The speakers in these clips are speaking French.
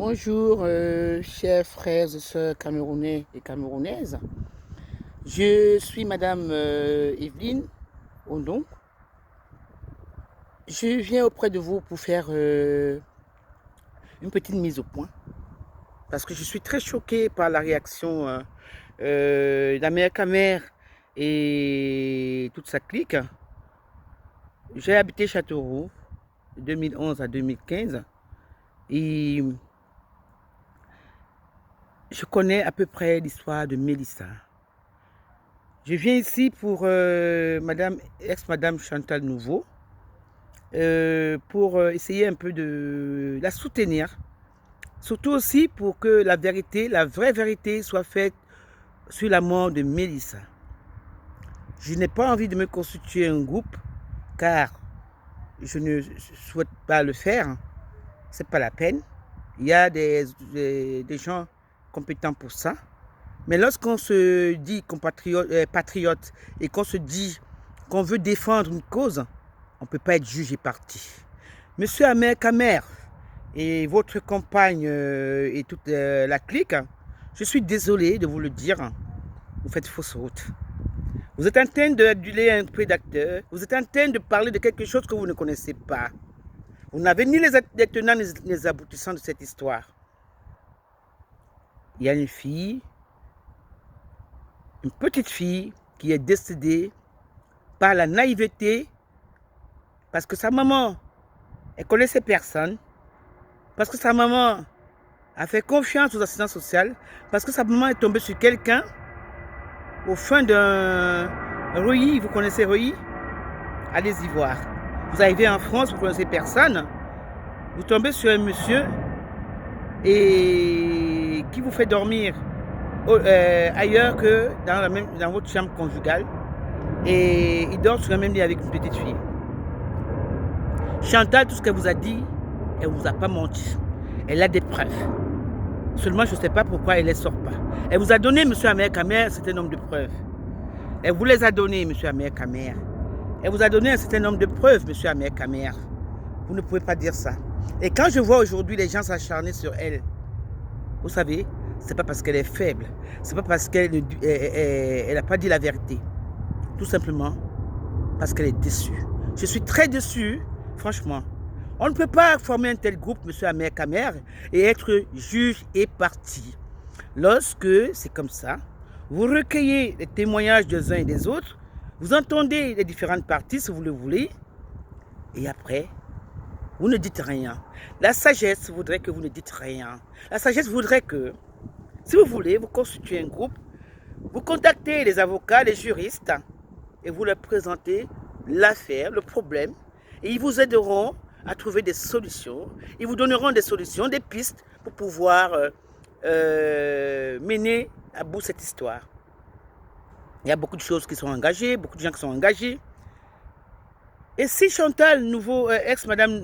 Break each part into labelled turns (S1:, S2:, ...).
S1: Bonjour, chers frères et sœurs camerounais et camerounaises. Je suis Madame Evelyne Ondon. Je viens auprès de vous pour faire une petite mise au point. Parce que je suis très choquée par la réaction d'Amer Kamer et toute sa clique. J'ai habité Châteauroux de 2011 à 2015 et je connais à peu près l'histoire de Mélissa. Je viens ici pour ex-madame Chantal Nouveau, pour essayer un peu de la soutenir. Surtout aussi pour que la vérité, la vraie vérité soit faite sur la mort de Mélissa. Je n'ai pas envie de me constituer un groupe, car je ne souhaite pas le faire. C'est pas la peine. Il y a des gens compétents pour ça. Mais lorsqu'on se dit patriote et qu'on se dit qu'on veut défendre une cause, on ne peut pas être jugé parti. Monsieur Amer Kamer et votre compagne et toute la clique, je suis désolé de vous le dire, vous faites fausse route. Vous êtes en train d'aduler un prédateur, vous êtes en train de parler de quelque chose que vous ne connaissez pas. Vous n'avez ni les tenants ni les aboutissants de cette histoire. Il y a une fille, une petite fille qui est décédée par la naïveté, parce que sa maman, elle connaissait personne, parce que sa maman a fait confiance aux assistants sociaux, parce que sa maman est tombée sur quelqu'un au fin d'un Reuilly. Vous connaissez Reuilly? Allez-y voir. Vous arrivez en France, vous ne connaissez personne, vous tombez sur un monsieur et qui vous fait dormir ailleurs que dans votre chambre conjugale, et il dort sur le même lit avec une petite fille. Chantal, tout ce qu'elle vous a dit, elle ne vous a pas menti. Elle a des preuves. Seulement, je ne sais pas pourquoi elle ne les sort pas. Elle vous a donné, monsieur Amer Kamer, un certain nombre de preuves. Elle vous les a données, monsieur Amer Kamer. Elle vous a donné un certain nombre de preuves, monsieur Amer Kamer. Vous ne pouvez pas dire ça. Et quand je vois aujourd'hui les gens s'acharner sur elle, vous savez, c'est pas parce qu'elle est faible, c'est pas parce qu'elle n'a pas dit la vérité. Tout simplement parce qu'elle est déçue. Je suis très déçu, franchement. On ne peut pas former un tel groupe, monsieur Amer Kamer, et être juge et parti. Lorsque c'est comme ça, vous recueillez les témoignages des uns et des autres, vous entendez les différentes parties si vous le voulez, et après, vous ne dites rien. La sagesse voudrait que vous ne dites rien. La sagesse voudrait que, si vous voulez, vous constituez un groupe, vous contactez les avocats, les juristes, et vous leur présentez l'affaire, le problème, et ils vous aideront à trouver des solutions. Ils vous donneront des solutions, des pistes pour pouvoir mener à bout cette histoire. Il y a beaucoup de choses qui sont engagées, beaucoup de gens qui sont engagés. Et si Chantal Nouveau, ex-madame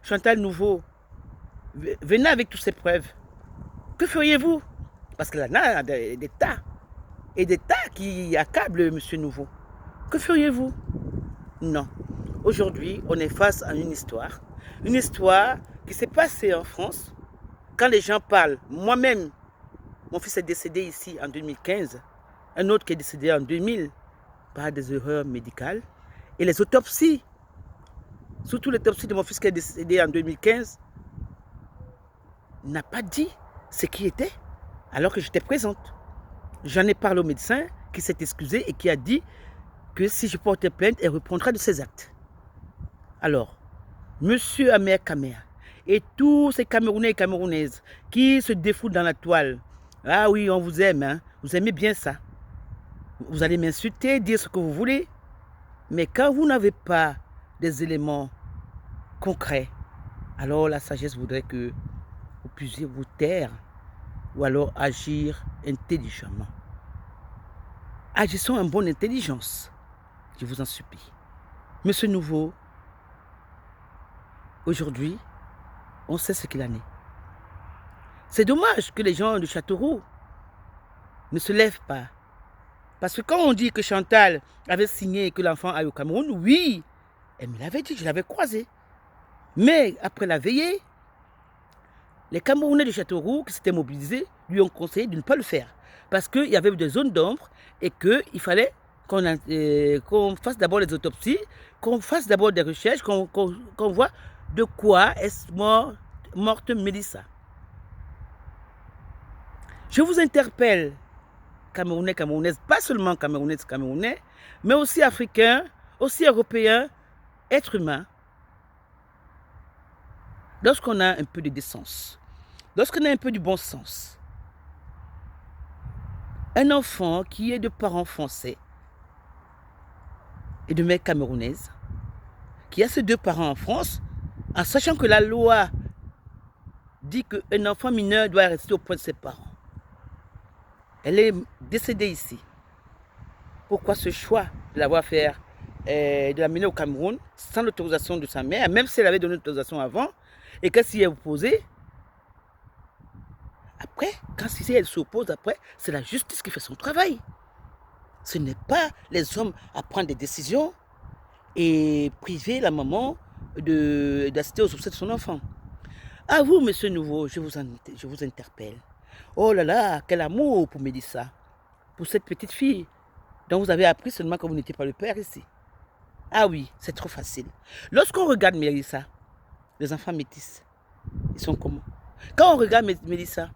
S1: Chantal Nouveau, venait avec toutes ces preuves, que feriez-vous? Parce qu'il y en a des tas, et des tas qui accablent M. Nouveau. Que feriez-vous? Non. Aujourd'hui, on est face à une histoire qui s'est passée en France. Quand les gens parlent, moi-même, mon fils est décédé ici en 2015, un autre qui est décédé en 2000 par des erreurs médicales. Et les autopsies, surtout l'autopsie de mon fils qui est décédé en 2015, n'a pas dit ce qui était, alors que j'étais présente. J'en ai parlé au médecin qui s'est excusé et qui a dit que si je portais plainte, elle reprendra de ses actes. Alors, monsieur Amer Kamer et tous ces Camerounais et Camerounaises qui se défoutent dans la toile, ah oui, on vous aime, hein? Vous aimez bien ça. Vous allez m'insulter, dire ce que vous voulez, mais quand vous n'avez pas des éléments concrets, alors la sagesse voudrait que vous puissiez vous taire ou alors agir intelligemment. Agissons en bonne intelligence, je vous en supplie. Monsieur Nouveau, aujourd'hui, on sait ce qu'il en est. C'est dommage que les gens de Châteauroux ne se lèvent pas. Parce que quand on dit que Chantal avait signé que l'enfant aille au Cameroun, oui, elle me l'avait dit, je l'avais croisé. Mais après la veillée, Les Camerounais de Châteauroux qui s'étaient mobilisés lui ont conseillé de ne pas le faire parce qu'il y avait des zones d'ombre et qu'il fallait qu'on fasse d'abord les autopsies, qu'on fasse d'abord des recherches, qu'on voit de quoi est morte Mélissa. Je vous interpelle, Camerounais, Camerounaises, pas seulement Camerounaises, Camerounais, mais aussi Africains, aussi Européens, êtres humains. Lorsqu'on a un peu de décence, lorsqu'on a un peu du bon sens, un enfant qui est de parents français et de mère camerounaise, qui a ses 2 parents en France, en sachant que la loi dit qu'un enfant mineur doit rester auprès de ses parents. Elle est décédée ici. Pourquoi ce choix de l'avoir fait, de l'amener au Cameroun sans l'autorisation de sa mère, même si elle avait donné l'autorisation avant, et qu'elle s'y est opposée? Après, quand elle s'oppose après, c'est la justice qui fait son travail. Ce n'est pas les hommes à prendre des décisions et priver la maman d'assister aux obsèques de son enfant. À vous, monsieur Nouveau, je vous interpelle. Oh là là, quel amour pour Mélissa, pour cette petite fille dont vous avez appris seulement que vous n'étiez pas le père ici. Ah oui, c'est trop facile. Lorsqu'on regarde Mélissa, les enfants métis, ils sont comment? Quand on regarde Mélissa,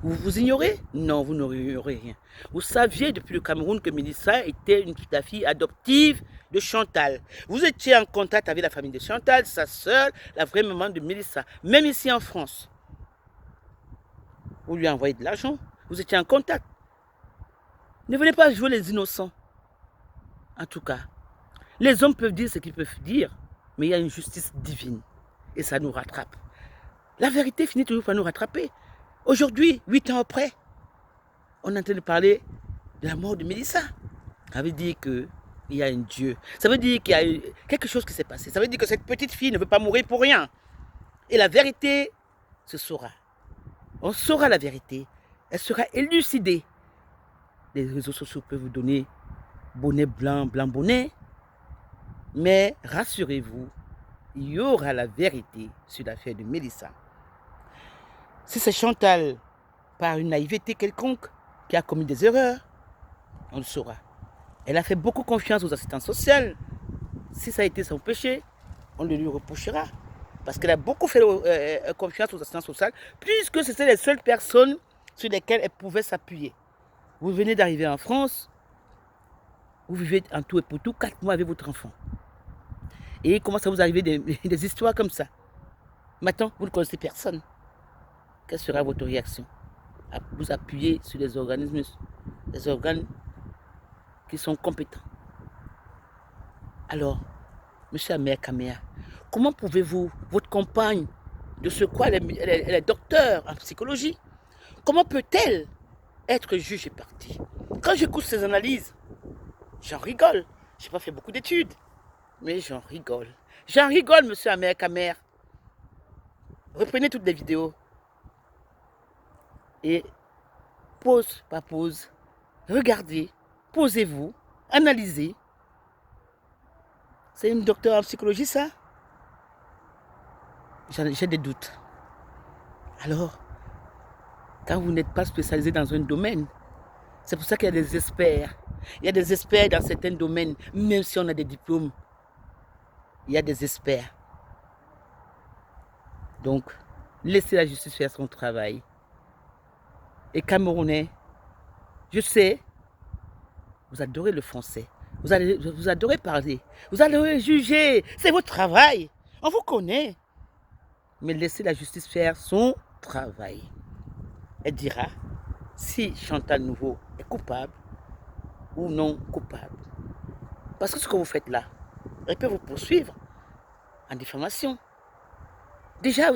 S1: vous ignorez? Non, vous n'ignorez rien. Vous saviez depuis le Cameroun que Mélissa était la fille adoptive de Chantal. Vous étiez en contact avec la famille de Chantal, sa sœur, la vraie maman de Mélissa. Même ici en France. Vous lui envoyez de l'argent. Vous étiez en contact. Ne venez pas jouer les innocents. En tout cas, les hommes peuvent dire ce qu'ils peuvent dire, mais il y a une justice divine. Et ça nous rattrape. La vérité finit toujours par nous rattraper. Aujourd'hui, 8 ans après, on est en train de parler de la mort de Mélissa. Ça veut dire qu'il y a un Dieu. Ça veut dire qu'il y a quelque chose qui s'est passé. Ça veut dire que cette petite fille ne veut pas mourir pour rien. Et la vérité se saura. On saura la vérité. Elle sera élucidée. Les réseaux sociaux peuvent vous donner bonnet blanc, blanc bonnet. Mais rassurez-vous, il y aura la vérité sur l'affaire de Mélissa. Si c'est Chantal, par une naïveté quelconque, qui a commis des erreurs, on le saura. Elle a fait beaucoup confiance aux assistants sociaux. Si ça a été son péché, on le lui reprochera. Parce qu'elle a beaucoup fait confiance aux assistants sociaux, puisque c'était les seules personnes sur lesquelles elle pouvait s'appuyer. Vous venez d'arriver en France, vous vivez en tout et pour tout 4 mois avec votre enfant. Et il commence à vous arriver des histoires comme ça. Maintenant, vous ne connaissez personne. Quelle sera votre réaction? À vous appuyer sur les organismes, les organes qui sont compétents. Alors, monsieur Amer Kamea, comment pouvez-vous, votre compagne, de ce quoi elle est docteur en psychologie, comment peut-elle être juge et partie? Quand j'écoute ces analyses, j'en rigole. Je n'ai pas fait beaucoup d'études, mais j'en rigole. J'en rigole, monsieur Amer Kamea. Reprenez toutes les vidéos. Et pause par pause, regardez, posez-vous, analysez. C'est une docteure en psychologie, ça? J'ai des doutes. Alors, quand vous n'êtes pas spécialisé dans un domaine, c'est pour ça qu'il y a des experts. Il y a des experts dans certains domaines, même si on a des diplômes. Il y a des experts. Donc, laissez la justice faire son travail. Et Camerounais, je sais, vous adorez le français, vous adorez parler, vous adorez juger, c'est votre travail, on vous connaît. Mais laissez la justice faire son travail. Elle dira si Chantal Nouveau est coupable ou non coupable. Parce que ce que vous faites là, elle peut vous poursuivre en diffamation. Déjà,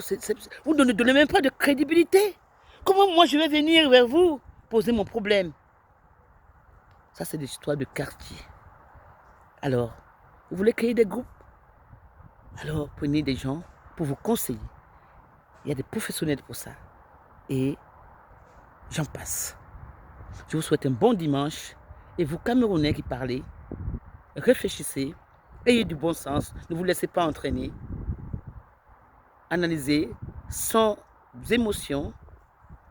S1: vous ne donnez même pas de crédibilité. Comment moi je vais venir vers vous poser mon problème? Ça, c'est des histoires de quartier. Alors, vous voulez créer des groupes? Alors, prenez des gens pour vous conseiller. Il y a des professionnels pour ça. Et j'en passe. Je vous souhaite un bon dimanche. Et vous, Camerounais qui parlez, réfléchissez, ayez du bon sens, ne vous laissez pas entraîner. Analysez sans émotion.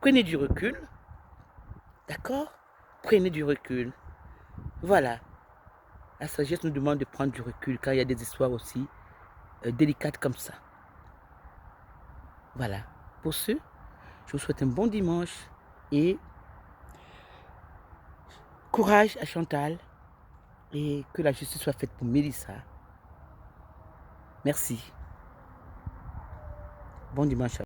S1: Prenez du recul. D'accord? Prenez du recul. Voilà. La sagesse nous demande de prendre du recul quand il y a des histoires aussi délicates comme ça. Voilà. Pour ce, je vous souhaite un bon dimanche et courage à Chantal et que la justice soit faite pour Mélissa. Merci. Bon dimanche.